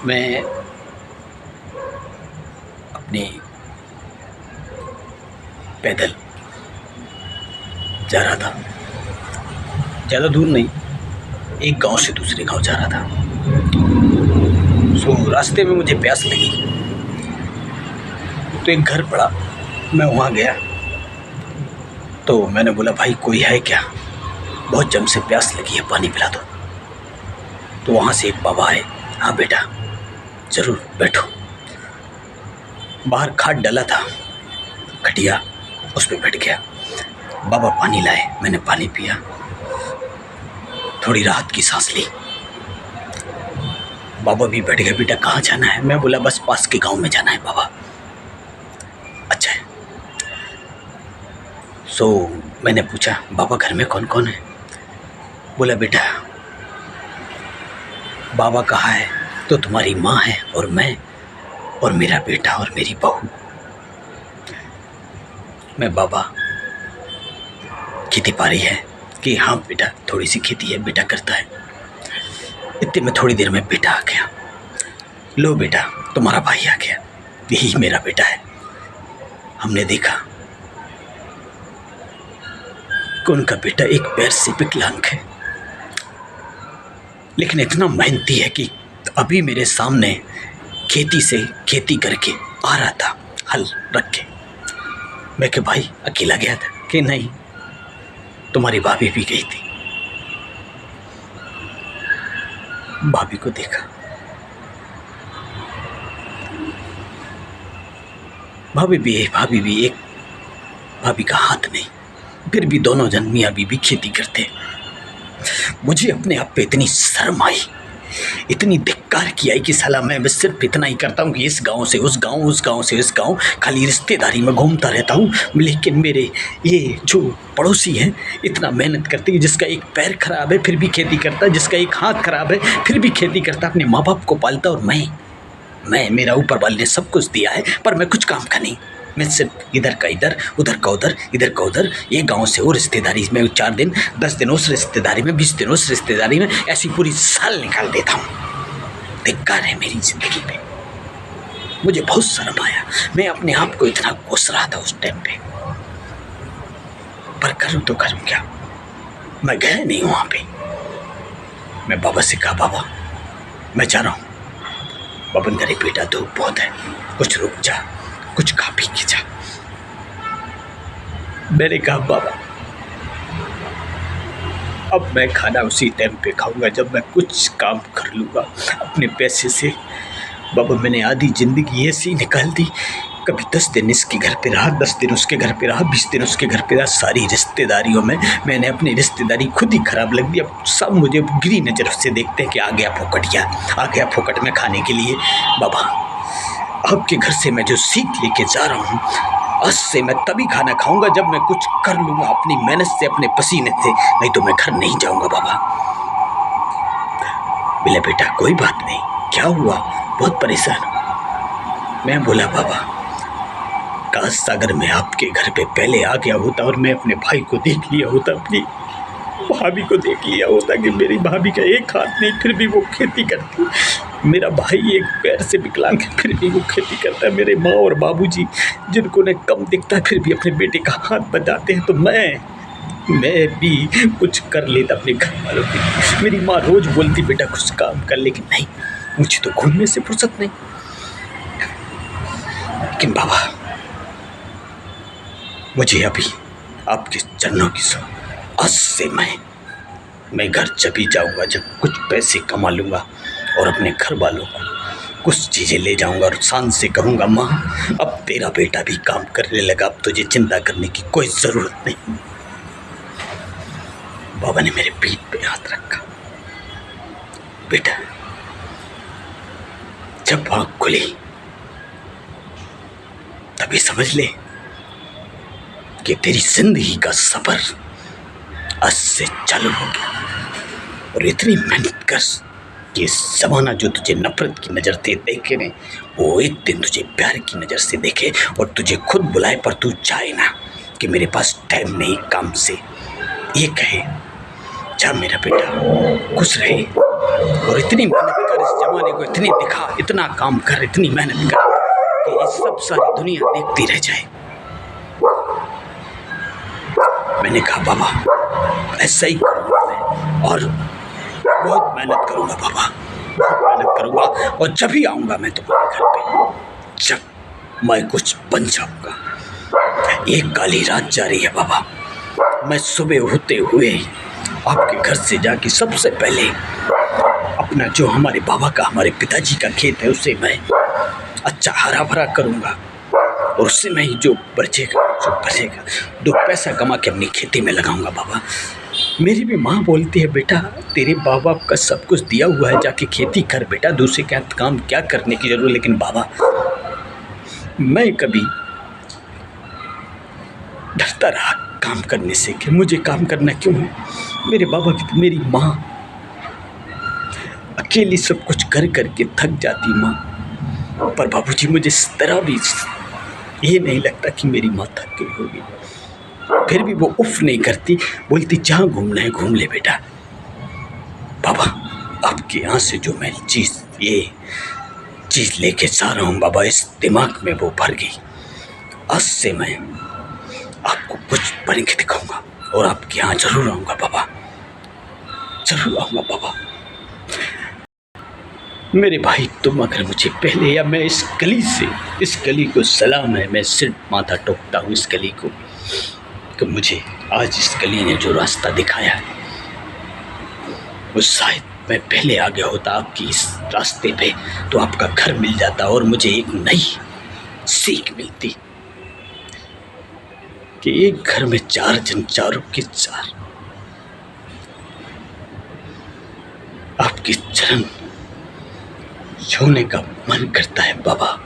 मैं अपने पैदल जा रहा था, ज़्यादा दूर नहीं, एक गांव से दूसरे गांव जा रहा था। रास्ते में मुझे प्यास लगी तो एक घर पड़ा, मैं वहाँ गया तो मैंने बोला भाई कोई है क्या, बहुत जम से प्यास लगी है, पानी पिला दो। तो वहाँ से एक बाबा आए, हाँ बेटा ज़रूर बैठो। बाहर खाट डाला था, खटिया, उस पर बैठ गया। बाबा पानी लाए, मैंने पानी पिया, थोड़ी राहत की सांस ली। बाबा भी बैठ गए, बेटा कहाँ जाना है? मैं बोला बस पास के गांव में जाना है बाबा। अच्छा है। मैंने पूछा बाबा घर में कौन कौन है? बोला बेटा बाबा कहाँ है तो तुम्हारी माँ है और मैं और मेरा बेटा और मेरी बहू। मैं बाबा खेती बाड़ी है कि हाँ बेटा थोड़ी सी खेती है, बेटा करता है। इतने में थोड़ी देर में बेटा आ गया, लो बेटा तुम्हारा भाई आ गया, यही मेरा बेटा है। हमने देखा कि उनका बेटा एक पैर से विकलांग है, लेकिन इतना मेहनती है कि अभी मेरे सामने खेती से खेती करके आ रहा था, हल रख के। मैं कि भाई अकेला गया था? कि नहीं, तुम्हारी भाभी भी गई थी। भाभी को देखा, भाभी भी एक, भाभी का हाथ नहीं, फिर भी दोनों जन मियाँ बीवी खेती करते। मुझे अपने आप पे इतनी शर्म आई, इतनी धिक्कार की आई कि साला मैं बस सिर्फ इतना ही करता हूँ कि इस गांव से उस गांव, उस गांव से इस गांव, खाली रिश्तेदारी में घूमता रहता हूँ। लेकिन मेरे ये जो पड़ोसी हैं इतना मेहनत करते हैं, जिसका एक पैर खराब है फिर भी खेती करता, जिसका एक हाथ खराब है फिर भी खेती करता, अपने माँ बाप को पालता। और मैं मेरा ऊपर वाले ने सब कुछ दिया है पर मैं कुछ काम का नहीं। मैं सिर्फ इधर का इधर, उधर का उधर, इधर का उधर, ये गांव से वो रिश्तेदारी में 4 दिन, 10 दिन उस रिश्तेदारी में, 20 दिन उस रिश्तेदारी में, ऐसी पूरी साल निकाल देता हूँ। धिक्कार है मेरी जिंदगी पे। मुझे बहुत शर्म आया, मैं अपने आप को इतना कोस रहा था उस टाइम पे, पर करूँ तो करूँ क्या? मैं गया नहीं वहाँ पे। मैं बाबा से कहा बाबा मैं जा रहा हूँ। बाबा ने कहा बेटा धूप बहुत है, कुछ रुक जा, कुछ खा पी के जा। मैंने कहा बाबा अब मैं खाना उसी टाइम पे खाऊंगा जब मैं कुछ काम कर लूँगा अपने पैसे से। बाबा मैंने आधी ज़िंदगी ऐसी निकाल दी, कभी 10 दिन इसके घर पे रहा, 10 दिन उसके घर पे रहा, 20 दिन उसके घर पे रहा। सारी रिश्तेदारियों में मैंने अपनी रिश्तेदारी खुद ही खराब लग दी। अब सब मुझे गिरी नज़र से देखते हैं कि आ गया फोकटिया, आ गया फोकट में खाने के लिए। बाबा आपके घर से मैं जो सीख लेके जा रहा हूँ, आज से मैं तभी खाना खाऊंगा जब मैं कुछ कर लूँगा अपनी मेहनत से, अपने पसीने से, नहीं तो मैं घर नहीं जाऊँगा। बाबा बोले बेटा कोई बात नहीं, क्या हुआ? बहुत परेशान। मैं बोला बाबा काश अगर मैं आपके घर पे पहले आ गया होता और मैं अपने भाई को देख लिया होता, अपनी भाभी को देख लिया होता कि मेरी भाभी का एक हाथ नहीं फिर भी वो खेती करती, मेरा भाई एक पैर से विकलांग है फिर भी वो खेती करता है, मेरे माँ और बाबूजी जिनको ने कम दिखता है फिर भी अपने बेटे का हाथ बचाते हैं, तो मैं भी कुछ कर लेता अपने घर वालों के लिए। मेरी माँ रोज बोलती बेटा कुछ काम कर, लेकिन नहीं, मुझे तो घूमने से फुर्सत नहीं। लेकिन बाबा मुझे अभी आपके चरणों की सौ, आज से मैं घर जब ही जाऊँगा जब कुछ पैसे कमा लूँगा और अपने घर वालों को कुछ चीज़ें ले जाऊँगा और शान से कहूँगा माँ अब तेरा बेटा भी काम करने लगा, अब तुझे चिंता करने की कोई ज़रूरत नहीं। बाबा ने मेरे पीठ पे हाथ रखा, बेटा जब आँख खुली तभी समझ ले कि तेरी जिंदगी का सफर आज से चालू हो गया। और इतनी मेहनत कर कि जमाना जो तुझे नफरत की नज़र से देखे ने, वो एक दिन तुझे प्यार की नज़र से देखे और तुझे खुद बुलाए, पर तू चाहे ना कि मेरे पास टाइम नहीं काम से, ये कहे जा मेरा बेटा खुश रहे और इतनी मेहनत कर इस कमाने को इतनी दिखा, इतना काम कर, इतनी मेहनत कर कि ये सब सारी दुनिया देखती रह जाए। मैंने कहा बाबा ऐसा ही करूँगा मैं, और बहुत मेहनत करूँगा बाबा, बहुत मेहनत करूँगा, और जब ही आऊँगा मैं तुम्हारे घर पे, जब मैं कुछ बन जाऊँगा। एक काली रात जा रही है बाबा, मैं सुबह होते हुए आपके घर से जाके सबसे पहले अपना जो हमारे बाबा का, हमारे पिताजी का खेत है उसे मैं अच्छा हरा भरा करूँगा, और उससे मैं जो बचेगा 2 पैसा कमा के अपनी खेती में लगाऊंगा बाबा। मेरी भी माँ बोलती है बेटा तेरे बाप बाप का सब कुछ दिया हुआ है, जाके खेती कर बेटा, दूसरे का काम क्या करने की जरूरत। लेकिन बाबा मैं कभी डरता रहा काम करने से कि मुझे काम करना क्यों है। मेरे बाबा की, मेरी माँ अकेली सब कुछ कर करके थक जाती माँ, पर बाबूजी मुझे इस तरह भी ये नहीं लगता कि मेरी माँ थक गई होगी। फिर भी वो उफ नहीं करती, बोलती जहाँ घूमना है घूम ले बेटा। बाबा आपके यहाँ से जो मैं ये चीज़ लेके जा रहा हूँ बाबा, इस दिमाग में वो भर गई। आज से मैं आपको कुछ बन के दिखाऊंगा और आपके यहाँ जरूर आऊँगा बाबा, जरूर आऊँगा बाबा। मेरे भाई तुम अगर मुझे पहले, या मैं इस गली को सलाम है, मैं सिर्फ माथा टोकता हूँ इस गली को, कि मुझे आज इस गली ने जो रास्ता दिखाया है वो शायद मैं पहले आ गया होता आपकी इस रास्ते पे तो आपका घर मिल जाता और मुझे एक नई सीख मिलती कि एक घर में 4 जन, चारों के 4 आपके चरण छूने का मन करता है बाबा।